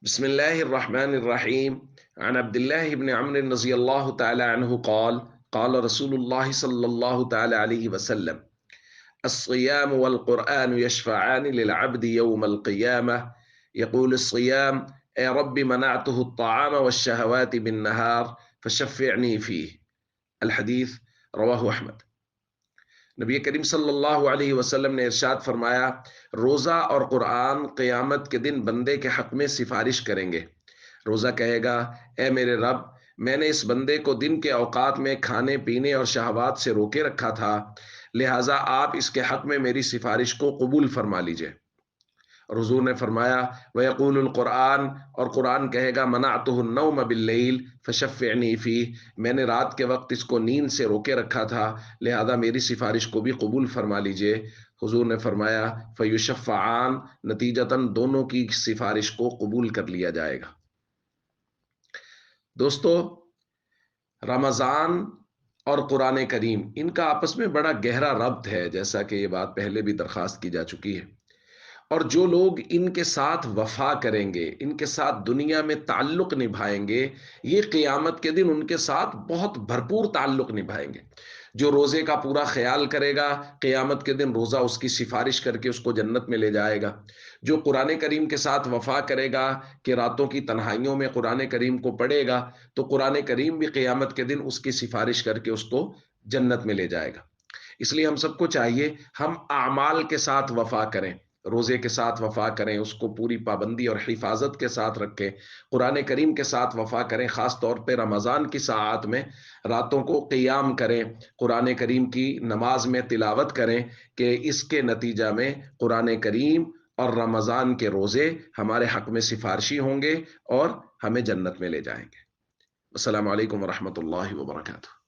بسم الله الرحمن الرحيم عن عبد الله بن عمرو رضي الله تعالى عنه قال رسول الله صلى الله تعالى عليه وسلم الصيام والقرآن يشفعان للعبد يوم القيامة. يقول الصيام: يا رب منعته الطعام والشهوات بالنهار فشفعني فيه. الحديث رواه أحمد۔ نبی کریم صلی اللہ علیہ وسلم نے ارشاد فرمایا، روزہ اور قرآن قیامت کے دن بندے کے حق میں سفارش کریں گے۔ روزہ کہے گا: اے میرے رب، میں نے اس بندے کو دن کے اوقات میں کھانے پینے اور شہوات سے روکے رکھا تھا، لہٰذا آپ اس کے حق میں میری سفارش کو قبول فرما لیجئے۔ اور حضور نے فرمایا: وَيَقُولُ الْقُرْآنُ، اور قرآن کہے گا: مَنَعْتُهُ النَّوْمَ بِاللَّيْلِ فَشَفِّعْنِي فِيهِ، میں نے رات کے وقت اس کو نیند سے روکے رکھا تھا، لہذا میری سفارش کو بھی قبول فرما لیجئے۔ حضور نے فرمایا: فَيُشَفَّعَانِ، نتیجتاً دونوں کی سفارش کو قبول کر لیا جائے گا۔ دوستو، رمضان اور قرآن کریم، ان کا آپس میں بڑا گہرا ربط ہے، جیسا کہ یہ بات پہلے بھی درخواست کی جا چکی ہے۔ اور جو لوگ ان کے ساتھ وفا کریں گے، ان کے ساتھ دنیا میں تعلق نبھائیں گے، یہ قیامت کے دن ان کے ساتھ بہت بھرپور تعلق نبھائیں گے۔ جو روزے کا پورا خیال کرے گا، قیامت کے دن روزہ اس کی سفارش کر کے اس کو جنت میں لے جائے گا۔ جو قرآن کریم کے ساتھ وفا کرے گا کہ راتوں کی تنہائیوں میں قرآن کریم کو پڑھے گا، تو قرآن کریم بھی قیامت کے دن اس کی سفارش کر کے اس کو جنت میں لے جائے گا۔ اس لیے ہم سب کو چاہیے ہم اعمال کے ساتھ وفا کریں، روزے کے ساتھ وفا کریں، اس کو پوری پابندی اور حفاظت کے ساتھ رکھیں، قرآن کریم کے ساتھ وفا کریں، خاص طور پہ رمضان کی ساعات میں راتوں کو قیام کریں، قرآن کریم کی نماز میں تلاوت کریں، کہ اس کے نتیجہ میں قرآن کریم اور رمضان کے روزے ہمارے حق میں سفارشی ہوں گے اور ہمیں جنت میں لے جائیں گے۔ السلام علیکم ورحمۃ اللہ وبرکاتہ۔